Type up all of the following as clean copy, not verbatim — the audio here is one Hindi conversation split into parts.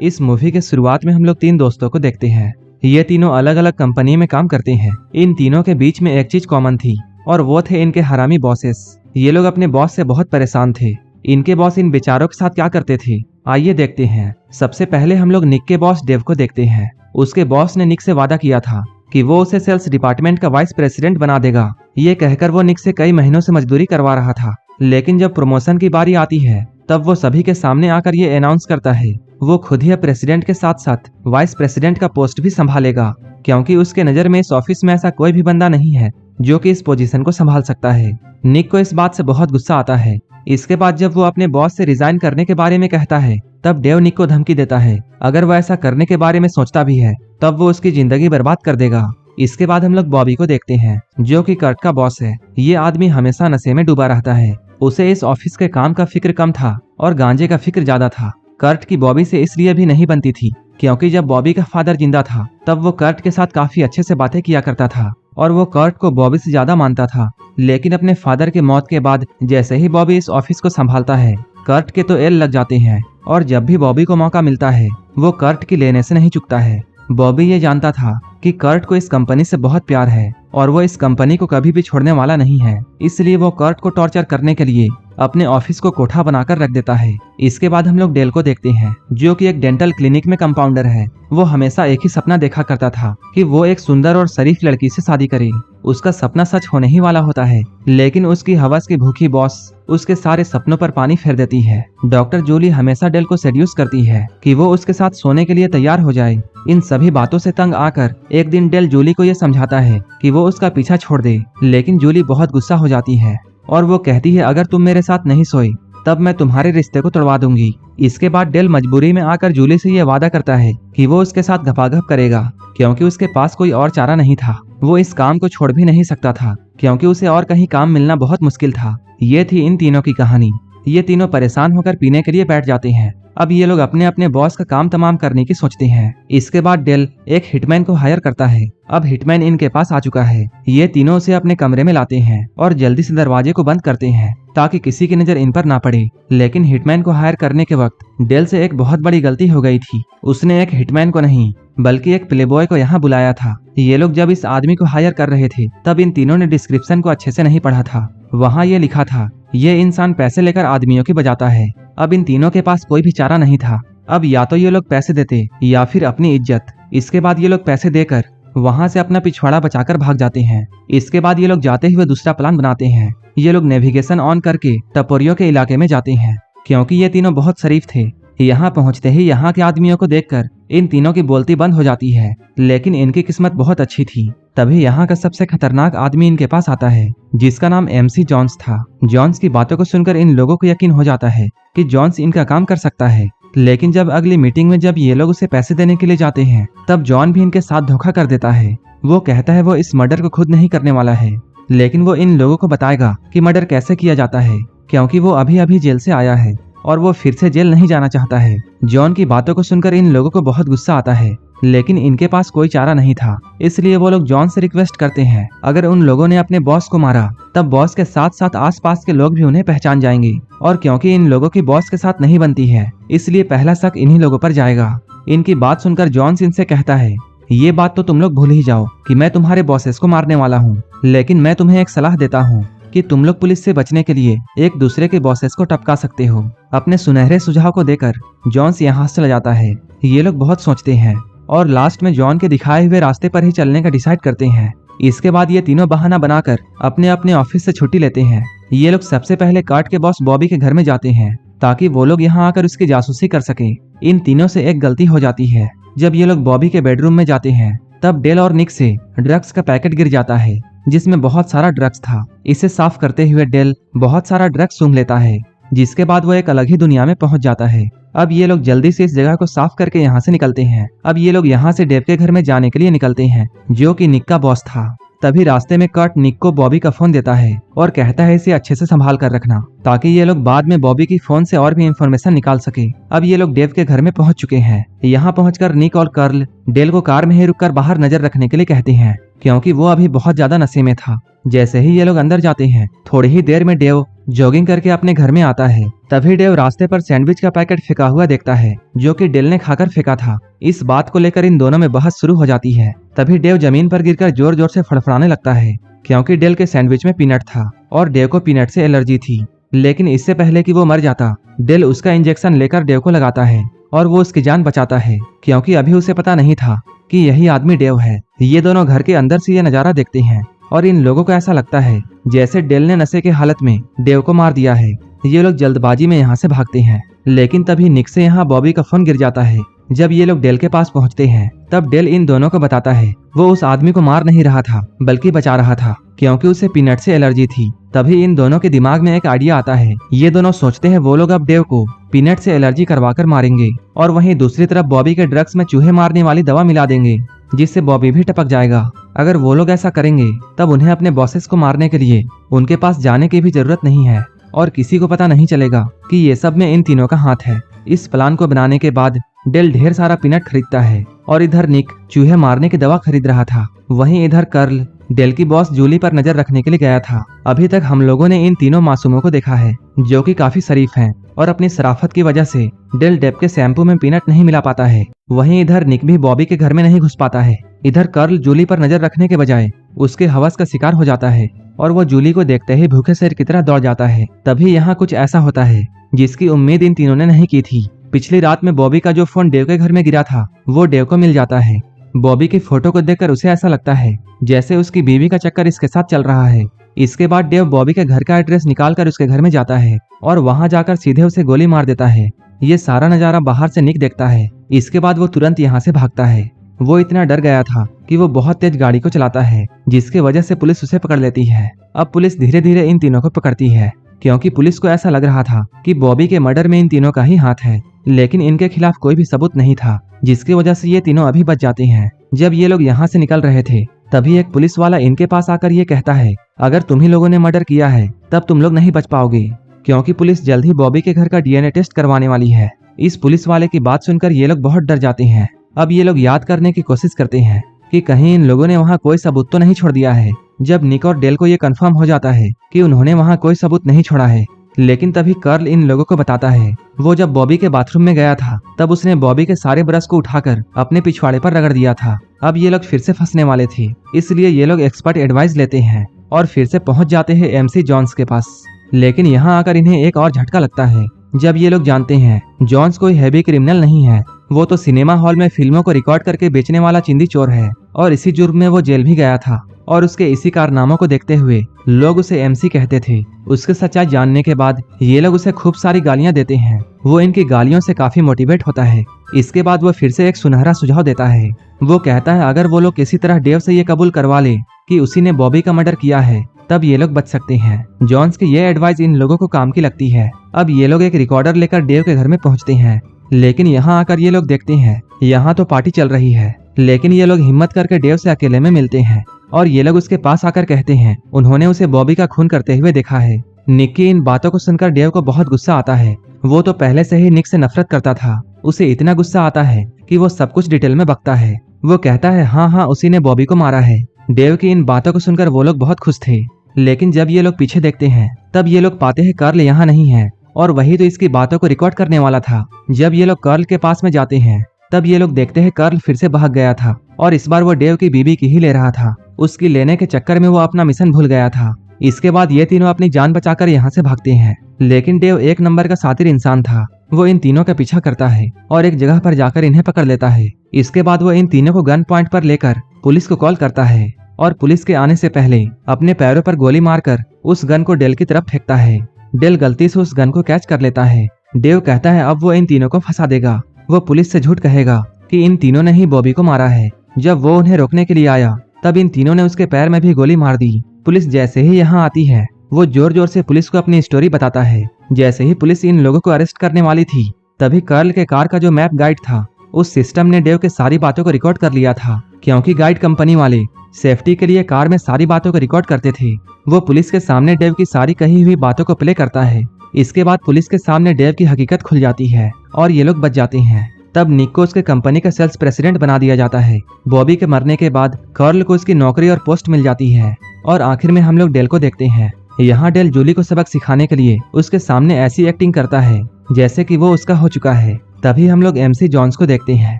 इस मूवी के शुरुआत में हम लोग 3 दोस्तों को देखते हैं। ये तीनों अलग अलग कंपनी में काम करते हैं। इन तीनों के बीच में एक चीज कॉमन थी और वो थे इनके हरामी बॉसेस। ये लोग अपने बॉस से बहुत परेशान थे। इनके बॉस इन बेचारों के साथ क्या करते थे, आइए देखते हैं। सबसे पहले हम लोग निक के बॉस डेव को देखते हैं। उसके बॉस ने निक से वादा किया था कि वो उसे सेल्स डिपार्टमेंट का वाइस प्रेसिडेंट बना देगा। ये कहकर वो निक से कई महीनों से मजदूरी करवा रहा था। लेकिन जब प्रमोशन की बारी आती है तब वो सभी के सामने आकर ये अनाउंस करता है वो खुद ही प्रेसिडेंट के साथ साथ वाइस प्रेसिडेंट का पोस्ट भी संभालेगा, क्योंकि उसके नजर में इस ऑफिस में ऐसा कोई भी बंदा नहीं है जो कि इस पोजीशन को संभाल सकता है। निक को इस बात से बहुत गुस्सा आता है। इसके बाद जब वो अपने बॉस से रिजाइन करने के बारे में कहता है तब डेव निक को धमकी देता है अगर वो ऐसा करने के बारे में सोचता भी है तब वो उसकी जिंदगी बर्बाद कर देगा। इसके बाद हम लोग बॉबी को देखते हैं जो कि कर्ट का बॉस है। ये आदमी हमेशा नशे में डूबा रहता है। उसे इस ऑफिस के काम का फिक्र कम था और गांजे का फिक्र ज्यादा था। कर्ट की बॉबी से इसलिए भी नहीं बनती थी क्योंकि जब बॉबी का फादर जिंदा था तब वो कर्ट के साथ काफी अच्छे से बातें किया करता था और वो कर्ट को बॉबी से ज्यादा मानता था। लेकिन अपने फादर के मौत के बाद जैसे ही बॉबी इस ऑफिस को संभालता है कर्ट के तो एल लग जाते हैं और जब भी बॉबी को मौका मिलता है वो कर्ट की लेने से नहीं चुकता है। बॉबी ये जानता था कि कर्ट को इस कंपनी से बहुत प्यार है और वो इस कंपनी को कभी भी छोड़ने वाला नहीं है, इसलिए वो कर्ट को टॉर्चर करने के लिए अपने ऑफिस को कोठा बनाकर रख देता है। इसके बाद हम लोग डेल को देखते हैं जो कि एक डेंटल क्लिनिक में कंपाउंडर है। वो हमेशा एक ही सपना देखा करता था कि वो एक सुंदर और शरीफ लड़की से शादी करे। उसका सपना सच होने ही वाला होता है, लेकिन उसकी हवस की भूखी बॉस उसके सारे सपनों पर पानी फेर देती है। डॉक्टर जूली हमेशा डेल को सेड्यूस करती है कि वो उसके साथ सोने के लिए तैयार हो जाए। इन सभी बातों से तंग आकर एक दिन डेल जूली को ये समझाता है कि वो उसका पीछा छोड़ दे, लेकिन जूली बहुत गुस्सा हो जाती है और वो कहती है अगर तुम मेरे साथ नहीं सोए तब मैं तुम्हारे रिश्ते को तोड़वा दूंगी। इसके बाद डेल मजबूरी में आकर जूली से ये वादा करता है कि वो उसके साथ घपाघप करेगा, क्योंकि उसके पास कोई और चारा नहीं था। वो इस काम को छोड़ भी नहीं सकता था क्योंकि उसे और कहीं काम मिलना बहुत मुश्किल था। ये थी इन तीनों की कहानी। ये तीनों परेशान होकर पीने के लिए बैठ जाते हैं। अब ये लोग अपने अपने बॉस का काम तमाम करने की सोचते हैं। इसके बाद डेल एक हिटमैन को हायर करता है। अब हिटमैन इनके पास आ चुका है। ये तीनों उसे अपने कमरे में लाते हैं और जल्दी से दरवाजे को बंद करते हैं ताकि किसी की नजर इन पर ना पड़े। लेकिन हिटमैन को हायर करने के वक्त डेल से एक बहुत बड़ी गलती हो गई थी। उसने एक हिटमैन को नहीं बल्कि एक प्लेबॉय को यहाँ बुलाया था। ये लोग जब इस आदमी को हायर कर रहे थे तब इन तीनों ने डिस्क्रिप्शन को अच्छे से नहीं पढ़ा था। वहाँ ये लिखा था ये इंसान पैसे लेकर आदमियों की बजाता है। अब इन तीनों के पास कोई भी चारा नहीं था। अब या तो ये लोग पैसे देते या फिर अपनी इज्जत। इसके बाद ये लोग पैसे देकर वहाँ से अपना पिछवाड़ा बचाकर भाग जाते हैं। इसके बाद ये लोग जाते हुए दूसरा प्लान बनाते हैं। ये लोग नेविगेशन ऑन करके टपोरियो के इलाके में जाते हैं क्योंकि ये तीनों बहुत शरीफ थे। यहाँ पहुँचते ही यहाँ के आदमियों को देखकर इन तीनों की बोलती बंद हो जाती है, लेकिन इनकी किस्मत बहुत अच्छी थी। तभी यहाँ का सबसे खतरनाक आदमी इनके पास आता है जिसका नाम MC जॉन्स था। जॉन्स की बातों को सुनकर इन लोगों को यकीन हो जाता है कि जॉन्स इनका काम कर सकता है। लेकिन जब अगली मीटिंग में जब ये लोग उसे पैसे देने के लिए जाते हैं तब जॉन भी इनके साथ धोखा कर देता है। वो कहता है वो इस मर्डर को खुद नहीं करने वाला है, लेकिन वो इन लोगों को बताएगा कि मर्डर कैसे किया जाता है, क्योंकि वो अभी अभी जेल से आया है और वो फिर से जेल नहीं जाना चाहता है। जॉन की बातों को सुनकर इन लोगों को बहुत गुस्सा आता है, लेकिन इनके पास कोई चारा नहीं था। इसलिए वो लोग जॉन से रिक्वेस्ट करते हैं अगर उन लोगों ने अपने बॉस को मारा तब बॉस के साथ साथ आसपास के लोग भी उन्हें पहचान जाएंगे, और क्योंकि इन लोगों की बॉस के साथ नहीं बनती है इसलिए पहला शक इन्हीं लोगों पर जाएगा। इनकी बात सुनकर जॉन्स इनसे कहता है ये बात तो तुम लोग भूल ही जाओ कि मैं तुम्हारे बॉसेस को मारने वाला हूँ, लेकिन मैं तुम्हें एक सलाह देता हूँ कि तुम लोग पुलिस से बचने के लिए एक दूसरे के बॉसेस को टपका सकते हो। अपने सुनहरे सुझाव को देकर जॉन्स यहाँ से चला जाता है। ये लोग बहुत सोचते हैं और लास्ट में जॉन के दिखाए हुए रास्ते पर ही चलने का डिसाइड करते हैं। इसके बाद ये तीनों बहाना बनाकर अपने अपने ऑफिस से छुट्टी लेते हैं। ये लोग सबसे पहले कार्ट के बॉस बॉबी के घर में जाते हैं ताकि वो लोग यहाँ आकर उसकी जासूसी कर सके। इन तीनों से एक गलती हो जाती है। जब ये लोग बॉबी के बेडरूम में जाते हैं तब डेल और निक से ड्रग्स का पैकेट गिर जाता है जिसमें बहुत सारा ड्रग्स था। इसे साफ करते हुए डेल बहुत सारा ड्रग्स सूंघ लेता है, जिसके बाद वो एक अलग ही दुनिया में पहुंच जाता है। अब ये लोग जल्दी से इस जगह को साफ करके यहाँ से निकलते हैं। अब ये लोग यहाँ से डेव के घर में जाने के लिए निकलते हैं जो कि निक का बॉस था। तभी रास्ते में कर्ट निक को बॉबी का फोन देता है और कहता है इसे अच्छे से संभाल कर रखना ताकि ये लोग बाद में बॉबी की फोन से और भी इंफॉर्मेशन निकाल सके। अब ये लोग डेव के घर में पहुंच चुके हैं। यहाँ पहुंचकर निक और कर्ल डेल को कार में ही रुककर बाहर नजर रखने के लिए कहते हैं क्योंकि वो अभी बहुत ज्यादा नशे में था। जैसे ही ये लोग अंदर जाते हैं, थोड़ी ही देर में डेव जॉगिंग करके अपने घर में आता है। तभी डेव रास्ते पर सैंडविच का पैकेट फेंका हुआ देखता है, जो कि डेल ने खाकर फेंका था। इस बात को लेकर इन दोनों में बहस शुरू हो जाती है। तभी डेव जमीन पर गिरकर जोर जोर से फड़फड़ाने लगता है, क्योंकि डेल के सैंडविच में पीनट था और डेव को पीनट से एलर्जी थी। लेकिन इससे पहले कि वो मर जाता, डेल उसका इंजेक्शन लेकर डेव को लगाता है और वो उसकी जान बचाता है, क्योंकि अभी उसे पता नहीं था कि यही आदमी डेव है। ये दोनों घर के अंदर से ये नजारा देखते हैं और इन लोगों को ऐसा लगता है जैसे डेल ने नशे के हालत में डेव को मार दिया है। ये लोग जल्दबाजी में यहाँ से भागते हैं, लेकिन तभी निक से यहाँ बॉबी का फोन गिर जाता है। जब ये लोग डेल के पास पहुँचते हैं, तब डेल इन दोनों को बताता है वो उस आदमी को मार नहीं रहा था, बल्कि बचा रहा था, क्योंकि उसे पीनट से एलर्जी थी। तभी इन दोनों के दिमाग में एक आइडिया आता है। ये दोनों सोचते हैं वो लोग अब डेव को पीनट से एलर्जी करवाकर मारेंगे और वहीं दूसरी तरफ बॉबी के ड्रग्स में चूहे मारने वाली दवा मिला देंगे, जिससे बॉबी भी टपक जाएगा। अगर वो लोग ऐसा करेंगे, तब उन्हें अपने बॉसेस को मारने के लिए उनके पास जाने की भी जरूरत नहीं है और किसी को पता नहीं चलेगा कि ये सब में इन तीनों का हाथ है। इस प्लान को बनाने के बाद डेल ढेर सारा पीनट खरीदता है और इधर निक चूहे मारने की दवा खरीद रहा था। वहीं इधर कर्ल डेल की बॉस जूली पर नजर रखने के लिए गया था। अभी तक हम लोगों ने इन तीनों मासूमों को देखा है, जो कि काफी शरीफ हैं और अपनी शराफत की वजह से डेल डेव के शैम्पू में पीनट नहीं मिला पाता है। वहीं इधर निक भी बॉबी के घर में नहीं घुस पाता है। इधर कर्ल जूली पर नजर रखने के बजाय उसके हवस का शिकार हो जाता है और वो जूली को देखते ही भूखे शेर की तरह दौड़ जाता है। तभी यहाँ कुछ ऐसा होता है जिसकी उम्मीद इन तीनों ने नहीं की थी। पिछली रात में बॉबी का जो फोन डेव के घर में गिरा था, वो डेव को मिल जाता है। बॉबी की फोटो को देखकर उसे ऐसा लगता है जैसे उसकी बीवी का चक्कर इसके साथ चल रहा है। इसके बाद डेव बॉबी के घर का एड्रेस निकालकर उसके घर में जाता है और वहां जाकर सीधे उसे गोली मार देता है। ये सारा नजारा बाहर से निक देखता है। इसके बाद वो तुरंत यहाँ से भागता है। वो इतना डर गया था कि वो बहुत तेज गाड़ी को चलाता है, जिसकी वजह से पुलिस उसे पकड़ लेती है। अब पुलिस धीरे धीरे इन तीनों को पकड़ती है, क्योंकि पुलिस को ऐसा लग रहा था कि बॉबी के मर्डर में इन तीनों का ही हाथ है, लेकिन इनके खिलाफ कोई भी सबूत नहीं था, जिसकी वजह से ये तीनों अभी बच जाते हैं। जब ये लोग यहाँ से निकल रहे थे, तभी एक पुलिस वाला इनके पास आकर ये कहता है, अगर तुम ही लोगों ने मर्डर किया है तब तुम लोग नहीं बच पाओगे, क्योंकि पुलिस जल्द ही बॉबी के घर का डीएनए टेस्ट करवाने वाली है। इस पुलिस वाले की बात सुनकर ये लोग बहुत डर जाते हैं। अब ये लोग याद करने की कोशिश करते हैं कि कहीं इन लोगों ने वहाँ कोई सबूत तो नहीं छोड़ दिया है। जब निक और डेल को ये कंफर्म हो जाता है कि उन्होंने वहाँ कोई सबूत नहीं छोड़ा है, लेकिन तभी कर्ल इन लोगों को बताता है वो जब बॉबी के बाथरूम में गया था, तब उसने बॉबी के सारे ब्रश को उठाकर अपने पिछवाड़े पर रगड़ दिया था। अब ये लोग फिर से फंसने वाले थे, इसलिए ये लोग एक्सपर्ट एडवाइस लेते हैं और फिर से पहुंच जाते हैं एमसी जॉन्स के पास। लेकिन यहाँ आकर इन्हें एक और झटका लगता है, जब ये लोग जानते हैं जॉन्स कोई हैवी क्रिमिनल नहीं है, वो तो सिनेमा हॉल में फिल्मों को रिकॉर्ड करके बेचने वाला चिंदी चोर है और इसी जुर्म में वो जेल भी गया था और उसके इसी कारनामों को देखते हुए लोग उसे एमसी कहते थे। उसके सच्चाई जानने के बाद ये लोग उसे खूब सारी गालियां देते हैं। वो इनकी गालियों से काफी मोटिवेट होता है। इसके बाद वो फिर से एक सुनहरा सुझाव देता है। वो कहता है अगर वो लोग किसी तरह डेव से ये कबूल करवा ले कि उसी ने बॉबी का मर्डर किया है, तब ये लोग बच सकते हैं। जॉन्स की ये एडवाइस इन लोगों को काम की लगती है। अब ये लोग एक रिकॉर्डर लेकर डेव के घर में पहुंचते हैं, लेकिन यहाँ आकर ये लोग देखते हैं यहाँ तो पार्टी चल रही है, लेकिन ये लोग हिम्मत करके डेव से अकेले में मिलते हैं और ये लोग उसके पास आकर कहते हैं उन्होंने उसे बॉबी का खून करते हुए देखा है। निक की इन बातों को सुनकर डेव को बहुत गुस्सा आता है। वो तो पहले से ही निक से नफरत करता था। उसे इतना गुस्सा आता है कि वो सब कुछ डिटेल में बकता है। वो कहता है हाँ उसी ने बॉबी को मारा है। डेव की इन बातों को सुनकर वो लोग बहुत खुश थे, लेकिन जब ये लोग पीछे देखते हैं तब ये लोग पाते हैं कर्ल यहाँ नहीं है और वही तो इसकी बातों को रिकॉर्ड करने वाला था। जब ये लोग कर्ल के पास में जाते हैं, तब ये लोग देखते हैं कर्ल फिर से भाग गया था और इस बार वो डेव की बीबी की ही ले रहा था। उसकी लेने के चक्कर में वो अपना मिशन भूल गया था। इसके बाद ये तीनों अपनी जान बचाकर यहाँ से भागते हैं, लेकिन डेव एक नंबर का शातिर इंसान था। वो इन तीनों का पीछा करता है और एक जगह पर जाकर इन्हें पकड़ लेता है। इसके बाद वो इन तीनों को गन पॉइंट पर लेकर पुलिस को कॉल करता है और पुलिस के आने से पहले अपने पैरों पर गोली मारकर उस गन को डेल की तरफ फेंकता है। डेल गलती से उस गन को कैच कर लेता है। डेव कहता है अब वो इन तीनों को फंसा देगा। वो पुलिस से झूठ कहेगा कि इन तीनों ने ही बॉबी को मारा है। जब वो उन्हें रोकने के लिए आया, तब इन तीनों ने उसके पैर में भी गोली मार दी। पुलिस जैसे ही यहाँ आती है, वो जोर जोर से पुलिस को अपनी स्टोरी बताता है। जैसे ही पुलिस इन लोगों को अरेस्ट करने वाली थी, तभी कर्ल के कार का जो मैप गाइड था, उस सिस्टम ने डेव के सारी बातों को रिकॉर्ड कर लिया था, क्योंकि गाइड कंपनी वाले सेफ्टी के लिए कार में सारी बातों को रिकॉर्ड करते थे। वो पुलिस के सामने डेव की सारी कही हुई बातों को प्ले करता है। इसके बाद पुलिस के सामने डेव की हकीकत खुल जाती है और ये लोग बच जाते हैं। तब निक को उसके कंपनी का सेल्स प्रेसिडेंट बना दिया जाता है। बॉबी के मरने के बाद कार्ल को उसकी नौकरी और पोस्ट मिल जाती है। और आखिर में हम लोग डेल को देखते हैं। यहाँ डेल जूली को सबक सिखाने के लिए उसके सामने ऐसी एक्टिंग करता है जैसे कि वो उसका हो चुका है। तभी हम लोग MC जॉन्स को देखते हैं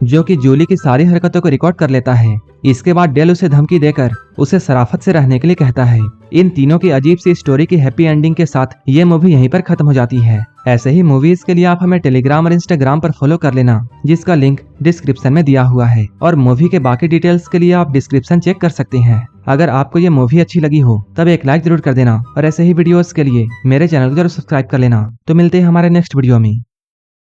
जो कि जूली की सारी हरकतों को रिकॉर्ड कर लेता है। इसके बाद डेल उसे धमकी देकर उसे शराफत से रहने के लिए कहता है। इन तीनों की अजीब सी स्टोरी की हैप्पी एंडिंग के साथ ये मूवी यहीं पर खत्म हो जाती है। ऐसे ही मूवीज के लिए आप हमें टेलीग्राम और इंस्टाग्राम पर फॉलो कर लेना, जिसका लिंक डिस्क्रिप्शन में दिया हुआ है। और मूवी के बाकी डिटेल्स के लिए आप डिस्क्रिप्शन चेक कर सकते हैं। अगर आपको ये मूवी अच्छी लगी हो तब एक लाइक जरूर कर देना और ऐसे ही वीडियोस के लिए मेरे चैनल को जरूर सब्सक्राइब कर लेना। तो मिलते हैं हमारे नेक्स्ट वीडियो में।